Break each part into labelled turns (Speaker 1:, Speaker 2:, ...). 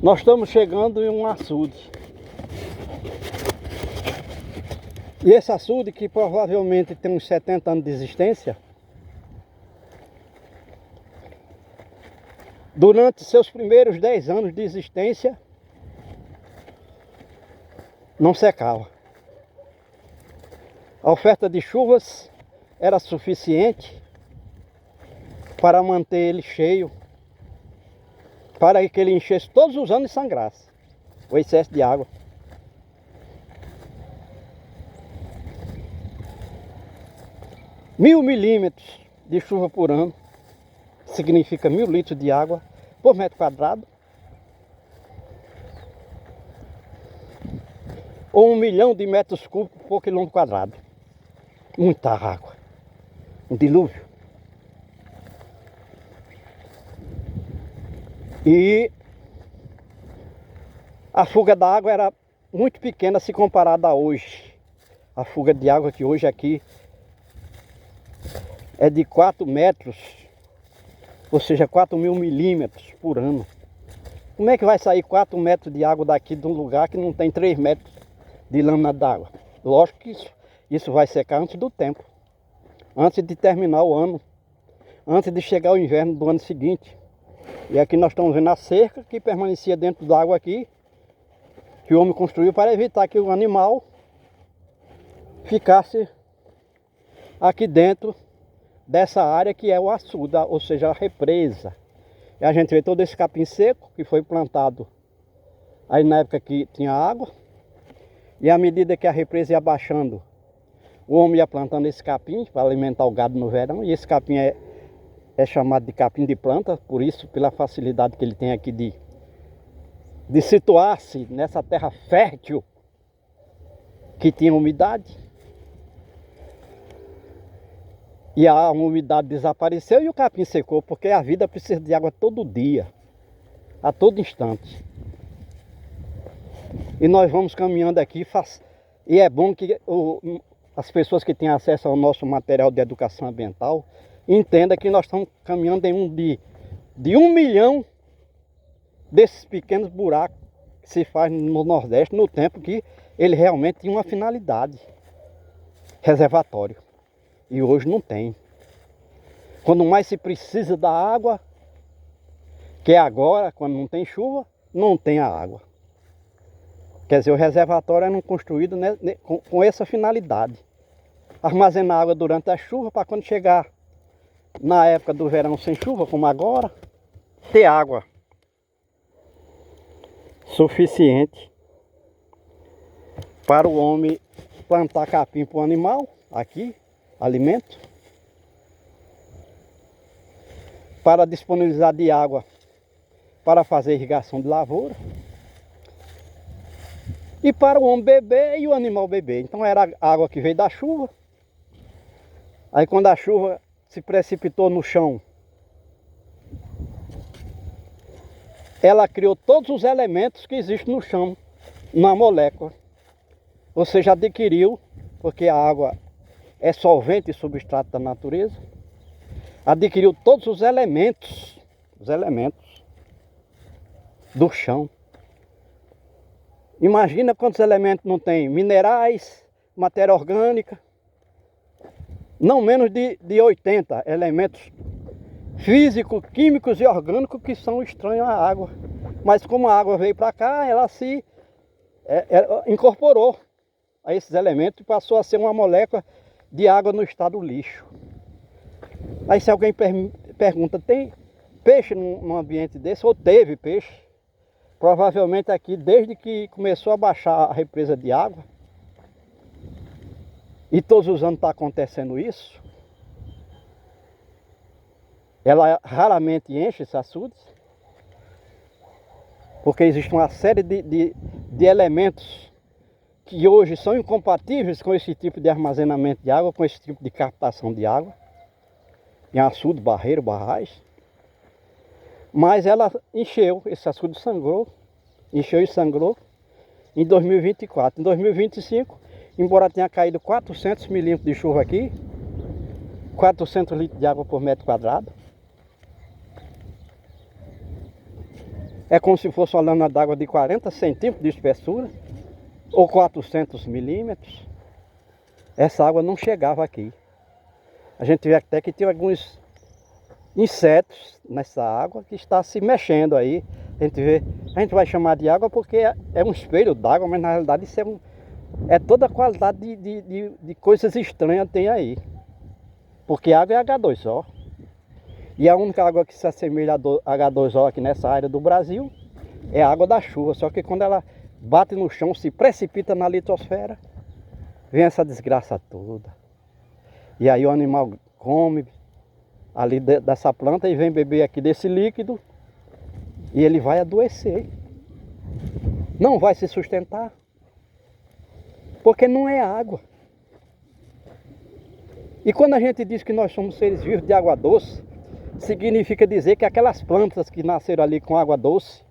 Speaker 1: Nós estamos chegando em um açude. E esse açude, que provavelmente tem uns 70 anos de existência, durante seus primeiros 10 anos de existência, não secava. A oferta de chuvas era suficiente para manter ele cheio, para que ele enchesse todos os anos e sangrasse o excesso de água. Mil milímetros de chuva por ano significa 1000 litros de água por metro quadrado, ou 1 milhão de metros cúbicos por quilômetro quadrado. Muita água, um dilúvio. E a fuga da água era muito pequena se comparada a hoje. A fuga de água que hoje aqui é de 4 metros, ou seja, 4.000 milímetros por ano. Como é que vai sair 4 metros de água daqui de um lugar que não tem 3 metros de lâmina d'água? Lógico que isso vai secar antes do tempo, antes de terminar o ano, antes de chegar o inverno do ano seguinte. E aqui nós estamos vendo a cerca que permanecia dentro da água aqui, que o homem construiu para evitar que o animal ficasse aqui dentro dessa área que é o açude, ou seja, a represa. E a gente vê todo esse capim seco que foi plantado aí na época que tinha água. E à medida que a represa ia baixando, o homem ia plantando esse capim para alimentar o gado no verão. E esse capim é chamado de capim de planta, por isso, pela facilidade que ele tem aqui de situar-se nessa terra fértil que tinha umidade. E a umidade desapareceu e o capim secou, porque a vida precisa de água todo dia, a todo instante. E nós vamos caminhando aqui, e é bom que as pessoas que têm acesso ao nosso material de educação ambiental entendam que nós estamos caminhando em de 1 milhão desses pequenos buracos que se faz no Nordeste, no tempo que ele realmente tinha uma finalidade, reservatório. E hoje não tem. Quando mais se precisa da água, que é agora, quando não tem chuva, não tem a água. Quer dizer, o reservatório era construído com essa finalidade. Armazenar água durante a chuva, para quando chegar na época do verão sem chuva, como agora, ter água suficiente para o homem plantar capim para o animal, aqui, alimento, para disponibilizar de água para fazer irrigação de lavoura, e para o homem beber e o animal beber. Então era água que veio da chuva. Aí quando a chuva se precipitou no chão, ela criou todos os elementos que existem no chão, na molécula. Ou seja, adquiriu, porque a água é solvente e substrato da natureza, adquiriu todos os elementos do chão. Imagina quantos elementos não tem: minerais, matéria orgânica, não menos de 80 elementos físicos, químicos e orgânicos que são estranhos à água. Mas como a água veio para cá, ela se incorporou a esses elementos e passou a ser uma molécula de água no estado lixo. Aí se alguém pergunta, tem peixe num ambiente desse? Ou teve peixe? Provavelmente aqui, desde que começou a baixar a represa de água, e todos os anos está acontecendo isso, ela raramente enche esses açudes, porque existe uma série de elementos que hoje são incompatíveis com esse tipo de armazenamento de água, com esse tipo de captação de água, em açude, barreiro, barragem. Mas ela encheu, esse açude sangrou, encheu e sangrou em 2024. Em 2025, embora tenha caído 400 milímetros de chuva aqui, 400 litros de água por metro quadrado, é como se fosse uma lâmina d'água de 40 centímetros de espessura, ou 400 milímetros. Essa água não chegava aqui. A gente vê até que tem alguns insetos nessa água que está se mexendo aí. A gente vai chamar de água porque é um espelho d'água, mas na realidade isso é toda a qualidade de coisas estranhas que tem aí. Porque água é H2O. E a única água que se assemelha a H2O aqui nessa área do Brasil é a água da chuva. Só que quando ela bate no chão, se precipita na litosfera, vem essa desgraça toda. E aí o animal come ali dessa planta e vem beber aqui desse líquido e ele vai adoecer. Não vai se sustentar. Porque não é água. E quando a gente diz que nós somos seres vivos de água doce, significa dizer que aquelas plantas que nasceram ali com água doce,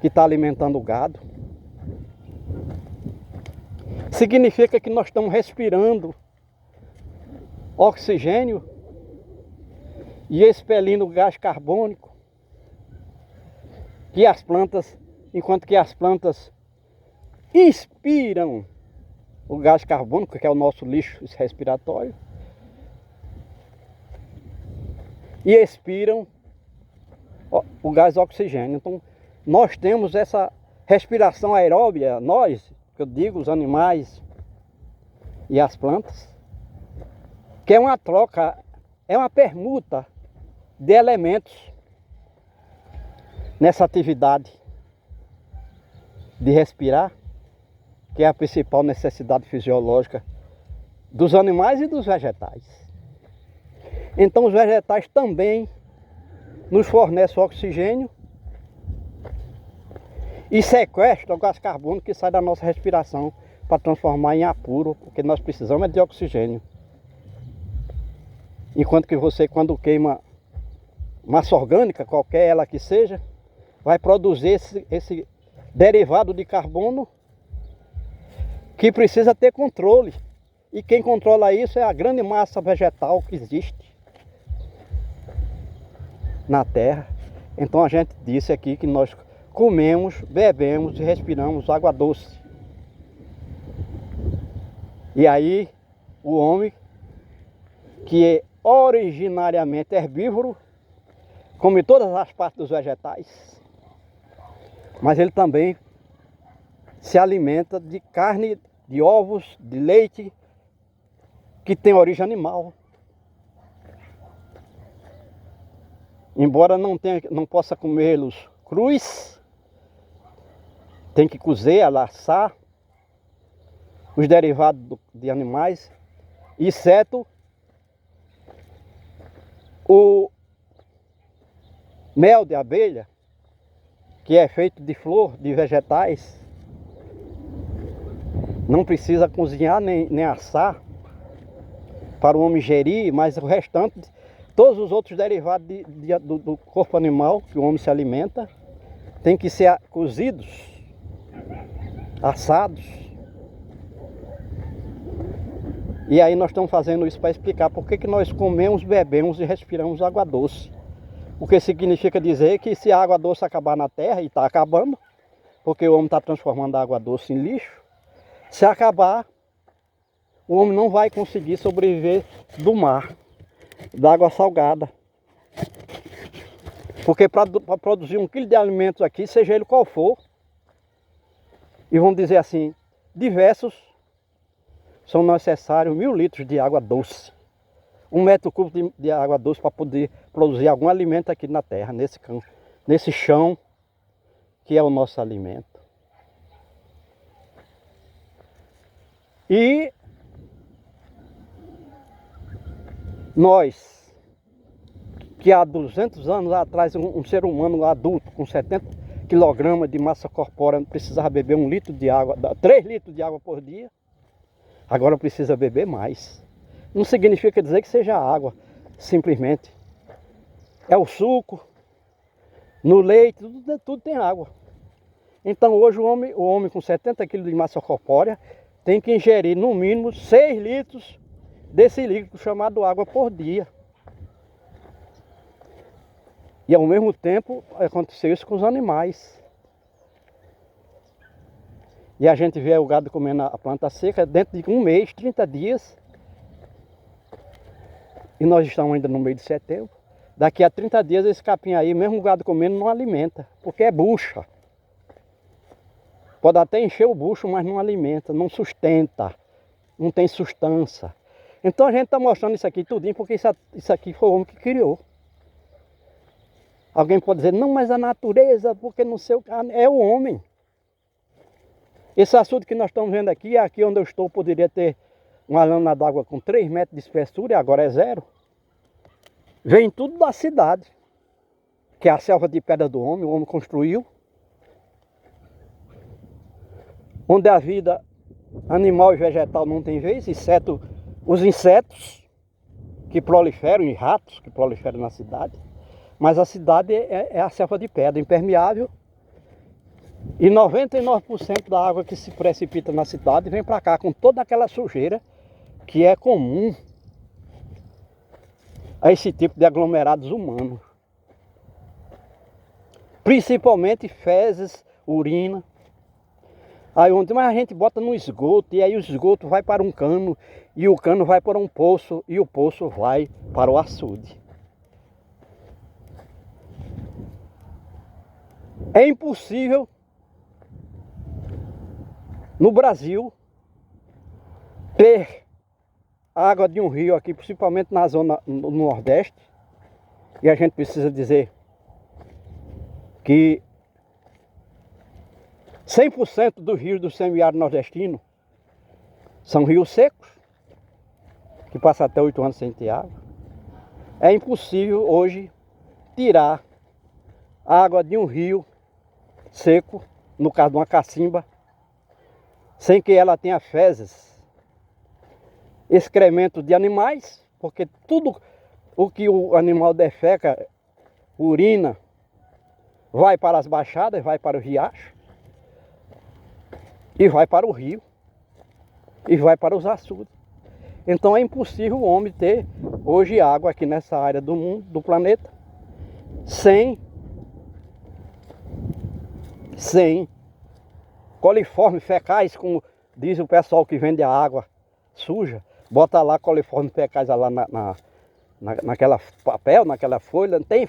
Speaker 1: que está alimentando o gado, significa que nós estamos respirando oxigênio e expelindo gás carbônico, que as plantas, enquanto que as plantas inspiram o gás carbônico, que é o nosso lixo respiratório, e expiram o gás oxigênio. Então, nós temos essa respiração aeróbia, nós, que eu digo, os animais e as plantas, que é uma troca, é uma permuta de elementos nessa atividade de respirar, que é a principal necessidade fisiológica dos animais e dos vegetais. Então os vegetais também nos fornecem oxigênio e sequestram o gás carbônico que sai da nossa respiração para transformar em ar puro, porque nós precisamos de oxigênio. Enquanto que você, quando queima massa orgânica, qualquer ela que seja, vai produzir esse derivado de carbono que precisa ter controle. E quem controla isso é a grande massa vegetal que existe na Terra. Então a gente disse aqui que nós comemos, bebemos e respiramos água doce. E aí o homem, que é originariamente herbívoro, come todas as partes dos vegetais, mas ele também se alimenta de carne, de ovos, de leite, que tem origem animal. Embora não possa comê-los crus, tem que cozer, assar os derivados de animais, exceto o mel de abelha, que é feito de flor, de vegetais. Não precisa cozinhar nem assar para o homem ingerir, mas o restante, todos os outros derivados do corpo animal que o homem se alimenta, tem que ser cozidos, assados. E aí nós estamos fazendo isso para explicar por que nós comemos, bebemos e respiramos água doce. O que significa dizer que se a água doce acabar na terra, e está acabando, porque o homem está transformando a água doce em lixo, se acabar, o homem não vai conseguir sobreviver do mar, da água salgada. Porque para produzir 1 quilo de alimentos aqui, seja ele qual for, e vamos dizer assim, diversos, são necessários 1000 litros de água doce. 1 metro cúbico de água doce para poder produzir algum alimento aqui na terra, nesse chão que é o nosso alimento. E nós, que há 200 anos atrás, um ser humano adulto com 70 kg de massa corpórea precisava beber 1 litro de água, 3 litros de água por dia, agora precisa beber mais. Não significa dizer que seja água, simplesmente. É o suco, no leite, tudo tem água. Então hoje o homem com 70 kg de massa corpórea tem que ingerir no mínimo 6 litros desse líquido chamado água por dia. E ao mesmo tempo aconteceu isso com os animais. E a gente vê o gado comendo a planta seca dentro de um mês, 30 dias. E nós estamos ainda no mês de setembro. Daqui a 30 dias esse capim aí, mesmo o gado comendo, não alimenta. Porque é bucha. Pode até encher o bucho, mas não alimenta, não sustenta. Não tem sustância. Então a gente está mostrando isso aqui tudinho porque isso aqui foi o homem que criou. Alguém pode dizer, não, mas a natureza, porque não sei o que, é o homem. Esse açude que nós estamos vendo aqui, aqui onde eu estou, poderia ter uma lâmina d'água com 3 metros de espessura e agora é 0. Vem tudo da cidade, que é a selva de pedra do homem, o homem construiu. Onde a vida animal e vegetal não tem vez, exceto os insetos que proliferam, e ratos que proliferam na cidade. Mas a cidade é a selva de pedra, impermeável. E 99% da água que se precipita na cidade vem para cá com toda aquela sujeira que é comum a esse tipo de aglomerados humanos. Principalmente fezes, urina. Aí onde mais a gente bota no esgoto, e aí o esgoto vai para um cano, e o cano vai para um poço, e o poço vai para o açude. É impossível no Brasil ter água de um rio aqui, principalmente na zona no Nordeste, e a gente precisa dizer que 100% dos rios do semiárido nordestino são rios secos, que passam até 8 anos sem ter água. É impossível hoje tirar água de um rio seco, no caso de uma cacimba, sem que ela tenha fezes, excremento de animais, porque tudo o que o animal defeca, urina, vai para as baixadas, vai para o riacho, e vai para o rio, e vai para os açudes. Então é impossível o homem ter hoje água aqui nessa área do mundo, do planeta, sem coliformes fecais, como diz o pessoal que vende a água suja, bota lá coliformes fecais lá naquela papel, naquela folha, tem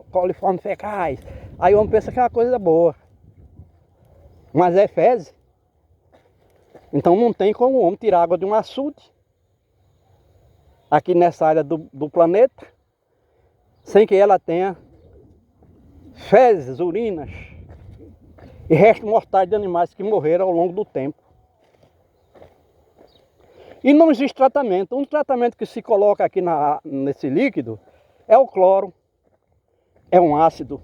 Speaker 1: coliformes fecais. Aí o homem pensa que é uma coisa boa, mas é fezes. Então não tem como o homem tirar água de um açude, aqui nessa área do planeta, sem que ela tenha fezes, urinas e restos mortais de animais que morreram ao longo do tempo. E não existe tratamento. Um tratamento que se coloca aqui nesse líquido é o cloro. É um ácido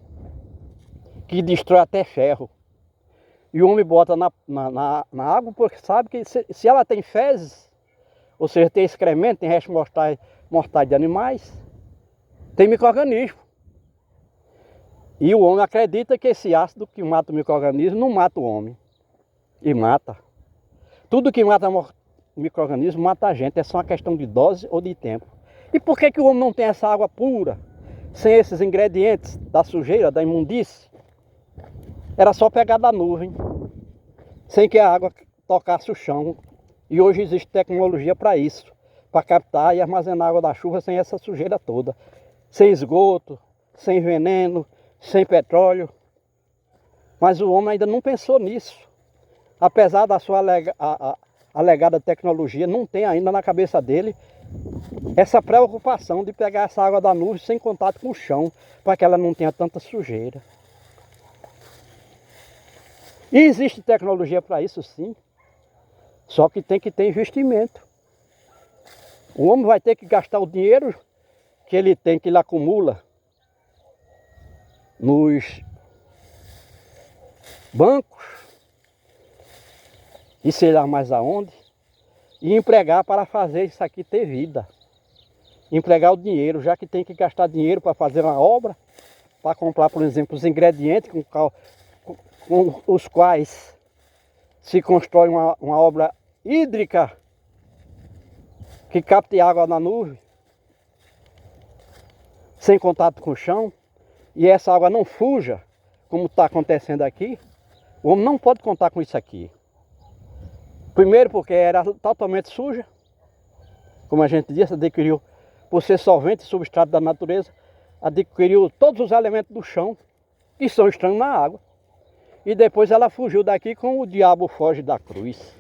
Speaker 1: que destrói até ferro. E o homem bota na água porque sabe que se ela tem fezes, ou seja, tem excremento, tem restos mortais de animais, tem micro-organismo. E o homem acredita que esse ácido que mata o micro-organismo não mata o homem. E mata. Tudo que mata o micro-organismo mata a gente. É só uma questão de dose ou de tempo. E por que o homem não tem essa água pura? Sem esses ingredientes da sujeira, da imundície? Era só pegar da nuvem. Sem que a água tocasse o chão. E hoje existe tecnologia para isso. Para captar e armazenar a água da chuva sem essa sujeira toda. Sem esgoto, sem veneno, sem petróleo. Mas o homem ainda não pensou nisso. Apesar da sua alegada tecnologia, não tem ainda na cabeça dele essa preocupação de pegar essa água da nuvem sem contato com o chão, para que ela não tenha tanta sujeira. E existe tecnologia para isso sim, só que tem que ter investimento. O homem vai ter que gastar o dinheiro que ele tem, que ele acumula nos bancos, e sei lá mais aonde, e empregar para fazer isso aqui ter vida. Empregar o dinheiro, já que tem que gastar dinheiro para fazer uma obra, para comprar, por exemplo, os ingredientes com os quais se constrói uma obra hídrica que capte água na nuvem, sem contato com o chão. e essa água não fuja, como está acontecendo aqui, o homem não pode contar com isso aqui. Primeiro porque era totalmente suja, como a gente disse, adquiriu, por ser solvente e substrato da natureza, adquiriu todos os elementos do chão, que são estranhos na água. E depois ela fugiu daqui como o diabo foge da cruz.